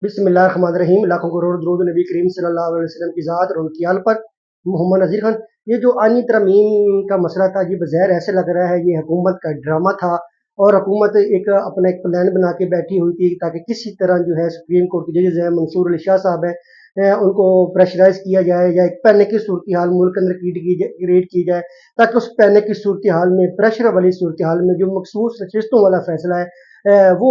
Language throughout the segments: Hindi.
बिस्मिल्लाहिर्रहमानिर्रहीम। लाखों करोड़ दुरूद नबी करीम सल्लल्लाहु अलैहि वसल्लम की ज़ात और उनकी आल पर। मोहम्मद नज़ीर खान, ये जो आनी तरमीम का मसला था, ये बज़ाहिर ऐसे लग रहा है ये हुकूमत का ड्रामा था और हुकूमत अपना एक प्लान बना के बैठी हुई थी ताकि किसी तरह जो है सुप्रीम कोर्ट के जजेस हैं, मंसूर अली शाह साहब हैं, उनको प्रेशराइज किया जाए या एक पैनिक की सूरत हाल मुल्क के अंदर क्रिएट की जाए ताकि उस पैनिक की सूरत हाल में, प्रेशर वाली सूरत हाल में जो मखसूस नशिस्तों वाला फैसला है वो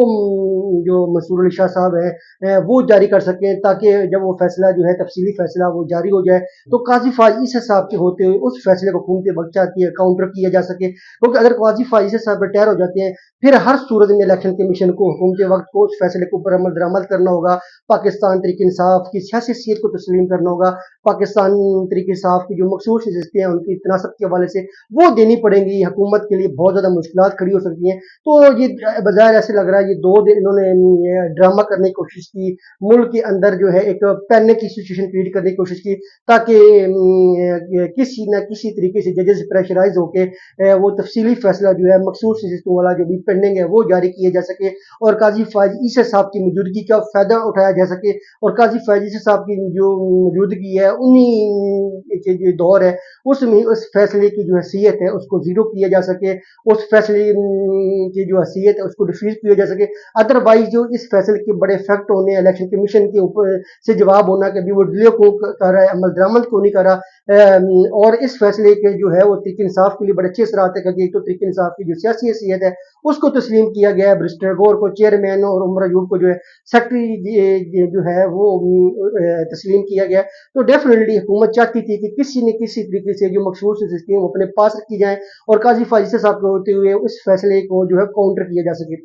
जो मंसूर अली शाह साहब है वो जारी कर सकें ताकि जब वो फैसला जो है तफसीली फैसला वो जारी हो जाए तो काजी फाज इस हिसाब के होते हुए उस फैसले को हुकूमत वक्त चाहती है काउंटर किया जा सके, क्योंकि अगर काजी फाज इस हिसाब पर तैयार हो जाते हैं फिर हर सूरत में इलेक्शन कमीशन को हुकूमत वक्त को उस फैसले के ऊपर अमल दरामद करना होगा। पाकिस्तान तरीके इंसाफ की सियासी हैसियत को तस्लीम करना होगा। पाकिस्तान तरीके इंसाफ की जो मखसूस नशिस्तें हैं उनकी तनासब के हवाले से वो देनी पड़ेंगी। हुकूमत के लिए बहुत ज़्यादा मुश्किलात खड़ी हो सकती हैं। तो ये बाज़ाहिर ऐसे लग रहा है ये 2 दिन इन्होंने ड्रामा करने की कोशिश की, मुल्क के अंदर जो है एक पैनिक की सिचुएशन क्रिएट करने की कोशिश की ताकि किसी न किसी तरीके से जजेस प्रेशराइज़ होके वो तफसीली फैसला जो है मखसूस नशिस्तों वाला जो भी पेंडिंग है वो जारी किया जा सके और काजी फाइज ईसा साहब की मौजूदगी का फ़ायदा उठाया जा सके और काजी फाइज ईसा साहब की जो मौजूदगी है उन्हीं के जो दौर है उसमें उस फैसले की जो हैसियत है उसको ज़ीरो किया जा सके, उस फैसले की जो हैसियत है उसको डिफीज किया जा सके। अदरवाइज जो इस फैसले के बड़े इफेक्ट होने इलेक्शन कमीशन के ऊपर से जवाब होना कि अभी वो डिले को कर रहा है, अमल दरामद क्यों नहीं कर रहा, और इस फैसले के जो है वो तरीके इंसाफ के लिए बड़े अच्छे असरात है क्योंकि एक तो तरीके इंसाफ की जो सियासी हैसियत है उसको तस्लीम किया गया है। बैरिस्टर गौर को चेयरमैन और उमर अयूब को जो है सेक्रेटरी जो है वो तस्लीम किया गया। तो डेफिनेटली हुकूमत चाहती थी कि किसी न किसी तरीके से जो मखसूस नशिस्तें वो अपने पास रखी जाएं और काजी फाजिल साहब को होते हुए उस फैसले को जो है काउंटर किया जा सके।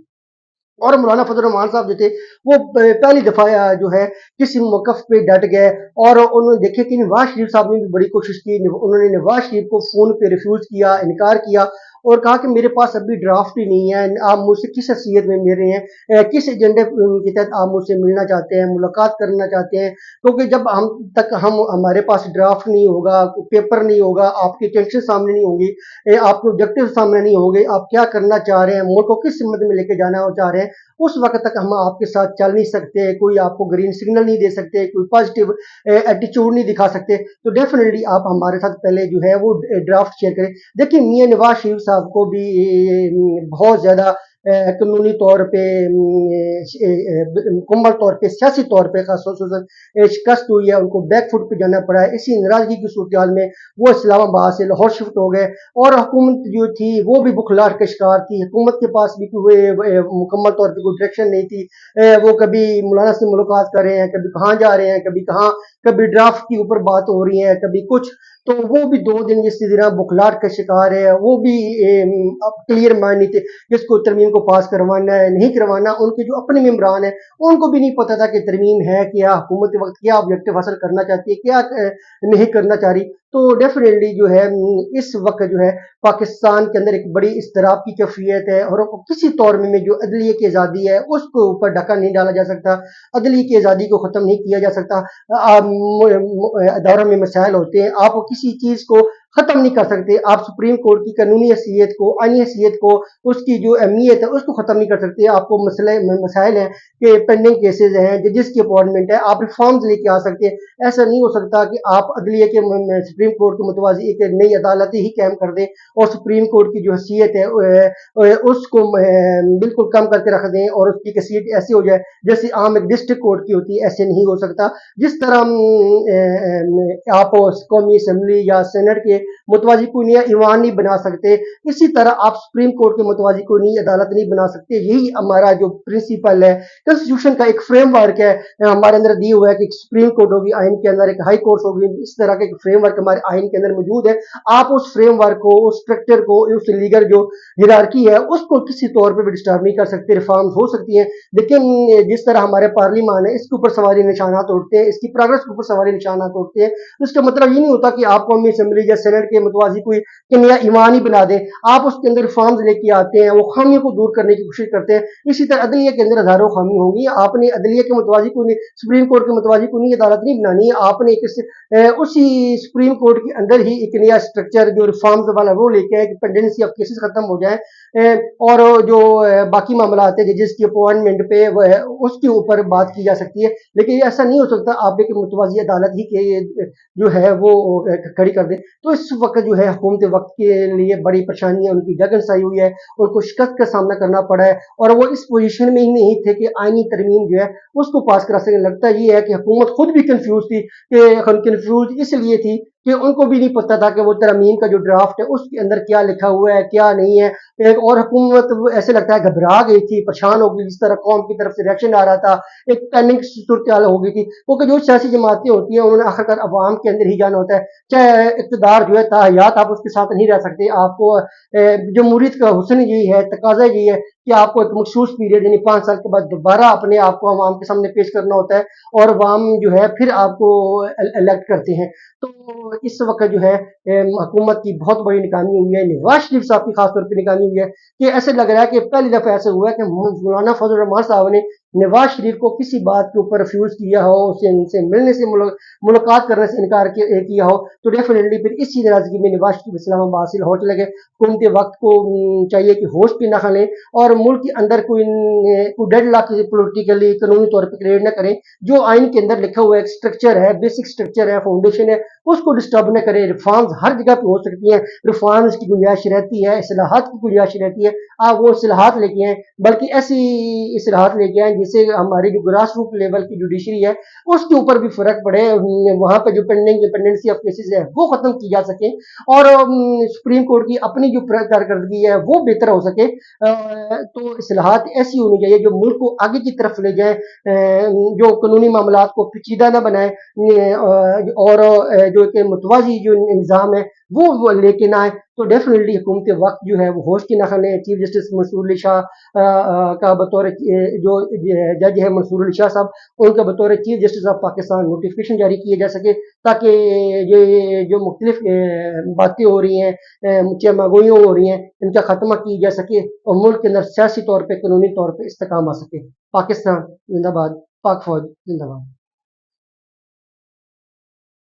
और मौलाना फजल रहमान साहब जो थे वो पहली दफा जो है किसी मौकफ पे डट गए और उन्होंने देखे कि नवाज शरीफ साहब ने भी बड़ी कोशिश की। उन्होंने नवाज शरीफ को फोन पे रिफ्यूज किया, इनकार किया और कहा कि मेरे पास अभी ड्राफ्ट ही नहीं है, आप मुझसे किस हैसियत में मिल रहे हैं, किस एजेंडे के तहत आप मुझसे मिलना चाहते हैं, मुलाकात करना चाहते हैं, क्योंकि जब हम हमारे पास ड्राफ्ट नहीं होगा, पेपर नहीं होगा, आपकी टेंशन सामने नहीं होगी, आपके ऑब्जेक्टिव सामने नहीं होंगे, आप क्या करना चाह रहे हैं, मुल्क को किस सिमत में लेके जाना चाह रहे हैं, उस वक्त तक हम आपके साथ चल नहीं सकते, कोई आपको ग्रीन सिग्नल नहीं दे सकते, कोई पॉजिटिव एटीट्यूड नहीं दिखा सकते। तो डेफिनेटली आप हमारे साथ पहले जो है वो ड्राफ्ट शेयर करें। देखिए मियाँ नवाज शरीफ साहब को भी बहुत ज़्यादा कानूनी तौर पे मुकम्मल तौर पे सियासी तौर पे शिकस्त हुई है, उनको बैक फुट पे जाना पड़ा है। इसी नाराजगी की सूरत हाल में वो इस्लामाबाद से लाहौर शिफ्ट हो गए और हुकूमत जो थी वो भी बुखलाहट का शिकार थी। हुकूमत के पास भी कोई मुकम्मल तौर पे कोई डायरेक्शन नहीं थी। वो कभी मौलाना से मुलाकात कर रहे हैं, कभी कहाँ जा रहे हैं, कभी कहाँ, कभी ड्राफ्ट के ऊपर बात हो रही है, कभी कुछ। तो वो भी 2 दिन जिस तरह बुखलाहट का शिकार है, वो भी अब क्लियर माइंड नहीं थे जिसको तरमीम को पास करवाना है नहीं करवाना। उनके जो अपने मेम्बरान है उनको भी नहीं पता था कि तरमीम है क्या, हुकूमत के वक्त क्या ऑब्जेक्टिव हासिल करना चाहती है, क्या नहीं करना चाह रही। तो डेफिनेटली जो है इस वक्त जो है पाकिस्तान के अंदर एक बड़ी इस्तराब की कैफियत है और किसी तौर में जो अदलिया की आज़ादी है उसके ऊपर ढक्कन नहीं डाला जा सकता, अदलिया की आज़ादी को ख़त्म नहीं किया जा सकता। अदारों में मसाइल होते हैं, आप किसी चीज़ को ख़त्म नहीं कर सकते, आप सुप्रीम कोर्ट की कानूनी हैसियत को, आईनी हैसियत को, उसकी जो अहमियत है उसको ख़त्म नहीं कर सकते। आपको मसाइल हैं कि पेंडिंग केसेज हैं, जजेस की अपॉइंटमेंट है, आप रिफॉर्म्स लेके आ सकते हैं। ऐसा नहीं हो सकता कि आप अदलिया के सुप्रीम कोर्ट के मुतवाज़ी एक नई अदालत ही कायम कर दें और सुप्रीम कोर्ट की जो हैसियत है उसको बिल्कुल कम करके रख दें और उसकी हैसियत ऐसी हो जाए जैसे आम एक डिस्ट्रिक्ट कोर्ट की होती है। ऐसे नहीं हो सकता। जिस तरह आप कौमी असम्बली या सेनेट के मुतवाज़ी कोई नया ईवान नहीं बना सकते, इसी तरह आप सुप्रीम कोर्ट के मुतवाज़ी कोई नई अदालत नहीं बना सकते। यही हमारा जो प्रिंसिपल है, कॉन्स्टिट्यूशन का एक फ्रेमवर्क है हमारे अंदर दिया हुआ है कि सुप्रीम कोर्ट होगी, आइन के अंदर एक हाई कोर्ट होगी। इस तरह का एक फ्रेमवर्क हमारे आइन के अंदर मौजूद है। आप उस फ्रेमवर्क को, उस स्ट्रक्चर को, उस लीगल जो हिरार्की है उसको किसी तौर पर भी डिस्टर्ब नहीं कर सकते। रिफॉर्म्स हो सकती है लेकिन जिस तरह हमारे पार्लियामान है इसके ऊपर सवाल निशानात उठते हैं, इसकी प्रोग्रेस के ऊपर सवाल निशानात उठते हैं। तो इसका मतलब ये नहीं होता कि आप कौमी असम्बली या सेनेट सेनेट के मुतवाजी कोई नया ईमान ही बना दें, आप उसके अंदर रिफॉर्म्स लेके आते हैं, वो खामियों को दूर करने की कोशिश करते हैं। इसी तरह अदलिया के अंदर हज़ारों खामी होंगी। आपने अदलिया के मुतवाजी को नहीं, सुप्रीम कोर्ट के मुतवाजी को नहीं अदालत नहीं बनानी है, आपने उसी सुप्रीम कोर्ट के अंदर ही एक नया स्ट्रक्चर जो रिफॉर्म्स वाला वो लेके आए कि पेंडेंसी ऑफ केसेस खत्म हो जाए, और जो बाकी मामला आते हैं जजेस की अपॉइंटमेंट पे उसके ऊपर बात की जा सकती है। लेकिन ऐसा नहीं हो सकता आप एक मुतवाजी अदालत ही के जो है वो खड़ी कर दे। तो इस वक्त जो है हुकूमत वक्त के लिए बड़ी परेशानी है, उनकी गगनसाई हुई है, उनको शिकस्त का सामना करना पड़ा है, और वो इस पोजीशन में ही नहीं थे कि आईनी तरमीम जो है उसको पास करा सकें। लगता ये है कि हुकूमत खुद भी कंफ्यूज थी, कि कंफ्यूज इसलिए थी कि उनको भी नहीं पता था कि वो तरमीम का जो ड्राफ्ट है उसके अंदर क्या लिखा हुआ है क्या नहीं है। और हुकूमत ऐसे लगता है घबरा गई थी, परेशान हो गई, जिस तरह कौम की तरफ से रिएक्शन आ रहा था, एक पैनिक सूरत हाल हो गई थी, क्योंकि जो सियासी जमातें होती हैं उन्होंने आखिरकार अवाम के अंदर ही जाना होता है। चाहे इक़्तिदार जो है ताहयात आप उसके साथ नहीं रह सकते। आपको जमहूरियत का हुस्न यही है, तकाजा यही है कि आपको एक मखसूस पीरियड यानी 5 साल के बाद दोबारा अपने आप को अवाम के सामने पेश करना होता है, और अवाम जो है फिर आपको इलेक्ट करते हैं। तो इस वक्त जो है हुकूमत की बहुत बड़ी नाकामी हुई है। नवाज शरीफ साहब की खासतौर पर नाकामी हुई है कि ऐसे लग रहा है कि पहली दफा ऐसा हुआ है कि मौलाना फजल रहमान साहब ने नवाज शरीफ को किसी बात के ऊपर रिफ्यूज किया हो, उससे इनसे मिलने से मुलाकात करने से इनकार किया हो, तो डेफिनेटली फिर इसी नाराजगी में नवाज शरीफ इस्लामाबाद से लाहौर चले गए। हुकूमत वक्त को चाहिए कि होश पे ना खलें, और मुल्क के अंदर कोई डेडलॉक पोलिटिकली कानूनी तौर पर क्रिएट न करें। जो आइन के अंदर लिखा हुआ एक स्ट्रक्चर है, बेसिक स्ट्रक्चर है, फाउंडेशन है, उसको डिस्टर्ब न करें। रिफॉर्म्स हर जगह पे हो सकती हैं, रिफॉर्म्स की गुंजाइश रहती है, इस्लाहात की गुंजाइश रहती है, आप वो इस्लाहात लेके आए, बल्कि ऐसी इस्लाहात लेके आए जिससे हमारी जो ग्रास रूट लेवल की जुडिशरी है उसके ऊपर भी फर्क पड़े, वहां पर जो पेंडेंसी ऑफ केसेस है वो खत्म की जा सके, और सुप्रीम कोर्ट की अपनी जो कारकर्दगी है वो बेहतर हो सके। तो इस्लाहात ऐसी होनी चाहिए जो मुल्क को आगे की तरफ ले जाए, जो कानूनी मामला को पेचीदा न बनाए, और जो कि मुतवाजी जो निज़ाम है वो लेके ना आए। तो डेफिनेटली हुकूमत वक्त जो है वो होश की नखल है। चीफ जस्टिस मंसूर अली शाह का बतौर जो जज है मंसूर अली शाह साहब, उनका बतौर chief justice of Pakistan notification जारी किया जा सके, ताकि ये जो मुख्तलिफ बातें हो रही हैं, चमागोइयाँ हो रही हैं, इनका खात्मा किया जा सके और मुल्क के अंदर सियासी तौर पर कानूनी तौर पर इस्तेकाम आ सके। पाकिस्तान जिंदाबाद, पाक फौज जिंदाबाद।